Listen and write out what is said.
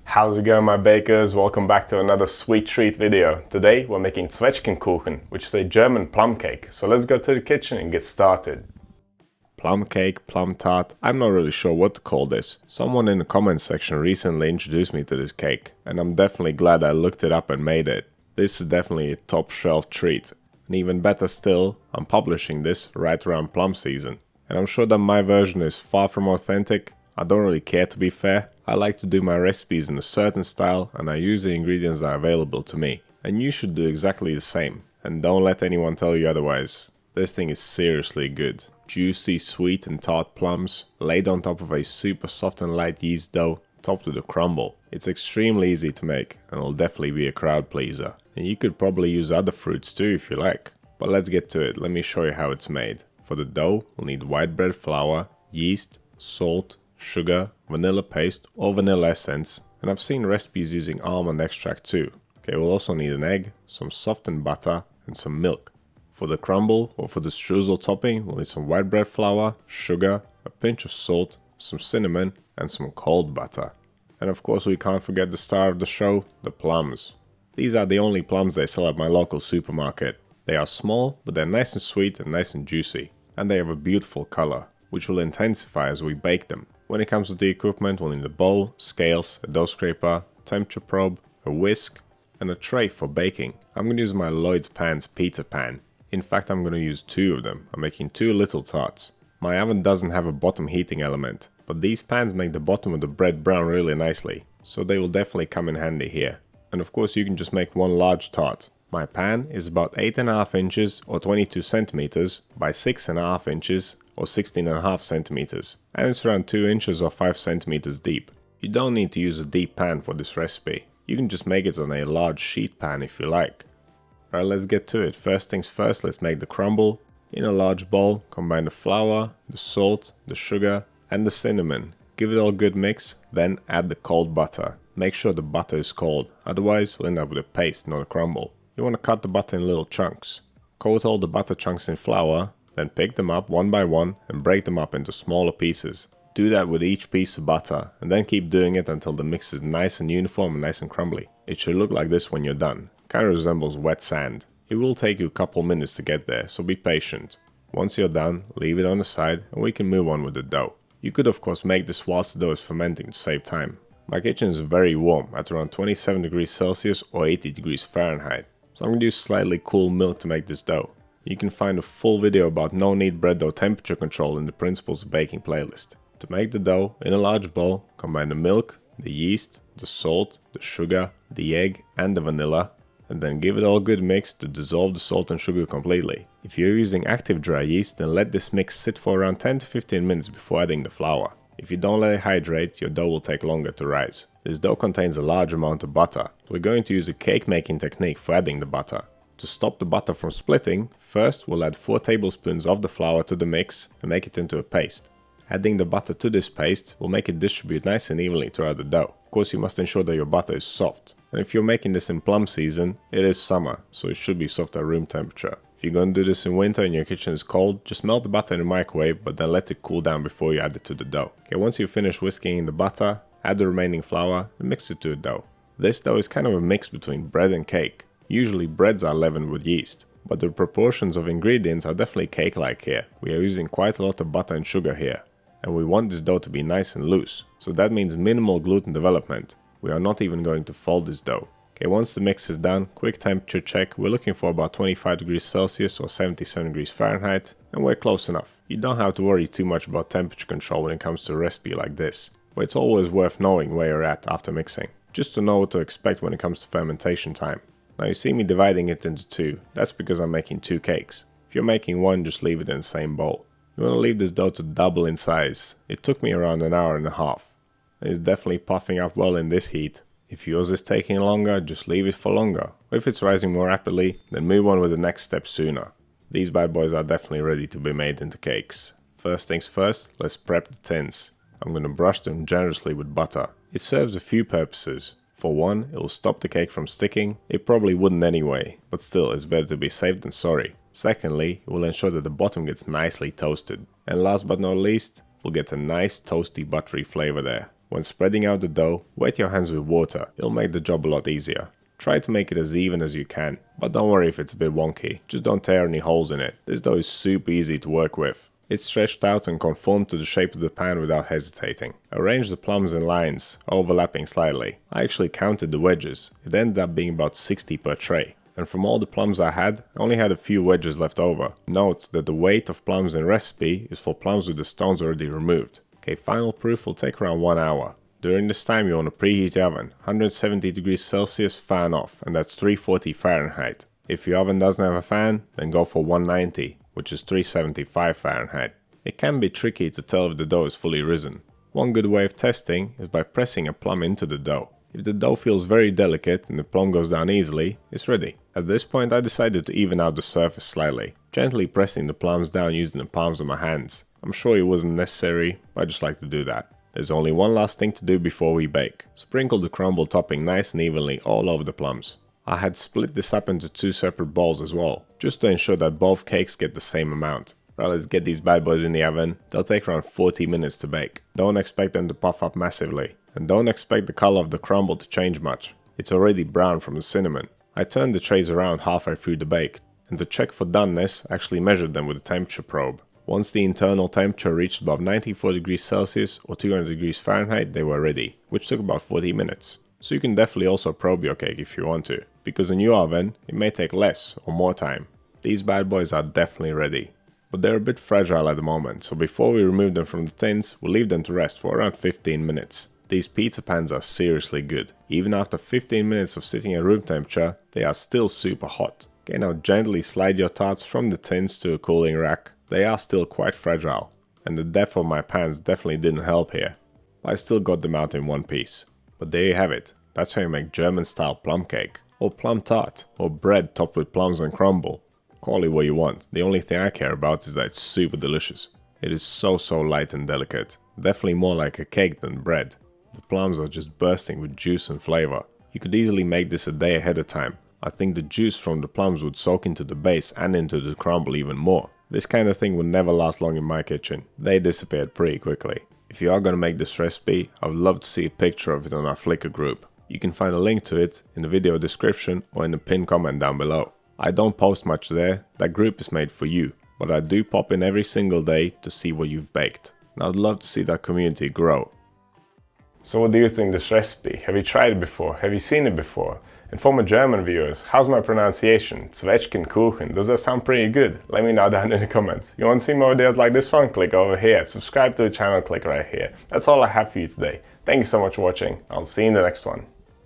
How's it going, my bakers? Welcome back to another sweet treat video. Today we're making Zwetschgenkuchen, which is a German plum cake. So let's go to the kitchen and get started. Plum cake, plum tart, I'm not really sure what to call this. Someone in the comments section recently introduced me to this cake, and I'm definitely glad I looked it up and made it. This is definitely a top shelf treat. And even better still, I'm publishing this right around plum season. And I'm sure that my version is far from authentic. I don't really care, to be fair. I like to do my recipes in a certain style and I use the ingredients that are available to me. And you should do exactly the same. And don't let anyone tell you otherwise. This thing is seriously good. Juicy, sweet and tart plums, laid on top of a super soft and light yeast dough, topped with a crumble. It's extremely easy to make and will definitely be a crowd pleaser. And you could probably use other fruits too if you like. But let's get to it, let me show you how it's made. For the dough, we'll need white bread flour, yeast, salt, sugar, vanilla paste or vanilla essence, and I've seen recipes using almond extract too. Okay, we'll also need an egg, some softened butter and some milk. For the crumble or for the streusel topping, we'll need some white bread flour, sugar, a pinch of salt, some cinnamon and some cold butter. And of course we can't forget the star of the show, the plums. These are the only plums they sell at my local supermarket. They are small, but they're nice and sweet and nice and juicy. And they have a beautiful color, which will intensify as we bake them. When it comes to the equipment, we'll need a bowl, scales, a dough scraper, temperature probe, a whisk, and a tray for baking. I'm going to use my Lloyd's Pans pizza pan. In fact, I'm going to use two of them. I'm making two little tarts. My oven doesn't have a bottom heating element, but these pans make the bottom of the bread brown really nicely, so they will definitely come in handy here. And of course you can just make one large tart. My pan is about 8.5 inches or 22 centimeters by 6.5 inches or 16.5 centimeters, and it's around 2 inches or 5 centimeters deep. You don't need to use a deep pan for this recipe. You can just make it on a large sheet pan if you like. Alright, let's get to it. First things first, let's make the crumble. In a large bowl, combine the flour, the salt, the sugar and the cinnamon. Give it all a good mix, then add the cold butter. Make sure the butter is cold, otherwise you'll end up with a paste, not a crumble. You want to cut the butter in little chunks. Coat all the butter chunks in flour, then pick them up one by one and break them up into smaller pieces. Do that with each piece of butter and then keep doing it until the mix is nice and uniform and nice and crumbly. It should look like this when you're done. Kind of resembles wet sand. It will take you a couple minutes to get there, so be patient. Once you're done, leave it on the side and we can move on with the dough. You could of course make this whilst the dough is fermenting to save time. My kitchen is very warm at around 27 degrees Celsius or 80 degrees Fahrenheit. So I'm going to use slightly cool milk to make this dough. You can find a full video about no-knead bread dough temperature control in the Principles of Baking playlist. To make the dough, in a large bowl, combine the milk, the yeast, the salt, the sugar, the egg and the vanilla, and then give it all a good mix to dissolve the salt and sugar completely. If you're using active dry yeast, then let this mix sit for around 10 to 15 minutes before adding the flour. If you don't let it hydrate, your dough will take longer to rise. This dough contains a large amount of butter. We're going to use a cake making technique for adding the butter. To stop the butter from splitting, first we'll add 4 tablespoons of the flour to the mix and make it into a paste. Adding the butter to this paste will make it distribute nice and evenly throughout the dough. Of course you must ensure that your butter is soft. And if you're making this in plum season, it is summer, so it should be soft at room temperature. If you're going to do this in winter and your kitchen is cold, just melt the butter in the microwave but then let it cool down before you add it to the dough. Okay, once you finish whisking in the butter, add the remaining flour and mix it to a dough. This dough is kind of a mix between bread and cake. Usually breads are leavened with yeast, but the proportions of ingredients are definitely cake-like here. We are using quite a lot of butter and sugar here, and we want this dough to be nice and loose, so that means minimal gluten development. We are not even going to fold this dough. Okay, once the mix is done, quick temperature check. We're looking for about 25 degrees Celsius or 77 degrees Fahrenheit, and we're close enough. You don't have to worry too much about temperature control when it comes to a recipe like this, but it's always worth knowing where you're at after mixing, just to know what to expect when it comes to fermentation time. Now you see me dividing it into two. That's because I'm making 2 cakes. If you're making one, just leave it in the same bowl. You want to leave this dough to double in size. It took me around an hour and a half. It's definitely puffing up well in this heat. If yours is taking longer, just leave it for longer. Or if it's rising more rapidly, then move on with the next step sooner. These bad boys are definitely ready to be made into cakes. First things first, let's prep the tins. I'm going to brush them generously with butter. It serves a few purposes. For one, it will stop the cake from sticking. It probably wouldn't anyway, but still it's better to be safe than sorry. Secondly, it will ensure that the bottom gets nicely toasted. And last but not least, we'll get a nice toasty buttery flavor there. When spreading out the dough, wet your hands with water, it'll make the job a lot easier. Try to make it as even as you can, but don't worry if it's a bit wonky, just don't tear any holes in it. This dough is super easy to work with. It's stretched out and conformed to the shape of the pan without hesitating. Arrange the plums in lines, overlapping slightly. I actually counted the wedges, it ended up being about 60 per tray. And from all the plums I only had a few wedges left over. Note that the weight of plums in recipe is for plums with the stones already removed. Okay, final proof will take around 1 hour. During this time you want to preheat your oven, 170 degrees Celsius, fan off, and that's 340 Fahrenheit. If your oven doesn't have a fan, then go for 190, which is 375 Fahrenheit. It can be tricky to tell if the dough is fully risen. One good way of testing is by pressing a plum into the dough. If the dough feels very delicate and the plum goes down easily, it's ready. At this point I decided to even out the surface slightly, gently pressing the plums down using the palms of my hands. I'm sure it wasn't necessary, but I just like to do that. There's only one last thing to do before we bake. Sprinkle the crumble topping nice and evenly all over the plums. I had split this up into 2 separate bowls as well, just to ensure that both cakes get the same amount. Right, let's get these bad boys in the oven. They'll take around 40 minutes to bake. Don't expect them to puff up massively. And don't expect the color of the crumble to change much. It's already brown from the cinnamon. I turned the trays around halfway through the bake, and to check for doneness, I actually measured them with a temperature probe. Once the internal temperature reached above 94 degrees Celsius or 200 degrees Fahrenheit, they were ready, which took about 40 minutes. So you can definitely also probe your cake if you want to, because in your oven, it may take less or more time. These bad boys are definitely ready. But they're a bit fragile at the moment, so before we remove them from the tins, we'll leave them to rest for around 15 minutes. These pizza pans are seriously good. Even after 15 minutes of sitting at room temperature, they are still super hot. Okay, now gently slide your tarts from the tins to a cooling rack. They are still quite fragile, and the depth of my pans definitely didn't help here. I still got them out in one piece. But there you have it. That's how you make German style plum cake, or plum tart, or bread topped with plums and crumble. Call it what you want, the only thing I care about is that it's super delicious. It is so light and delicate, definitely more like a cake than bread. The plums are just bursting with juice and flavor. You could easily make this a day ahead of time. I think the juice from the plums would soak into the base and into the crumble even more. This kind of thing would never last long in my kitchen. They disappeared pretty quickly. If you are going to make this recipe, I would love to see a picture of it on our Flickr group. You can find a link to it in the video description or in the pinned comment down below. I don't post much there, that group is made for you, but I do pop in every single day to see what you've baked. And I'd love to see that community grow. So what do you think of this recipe? Have you tried it before? Have you seen it before? And for my German viewers, how's my pronunciation? Zwetschgenkuchen, does that sound pretty good? Let me know down in the comments. You want to see more videos like this one? Click over here. Subscribe to the channel, click right here. That's all I have for you today. Thank you so much for watching. I'll see you in the next one.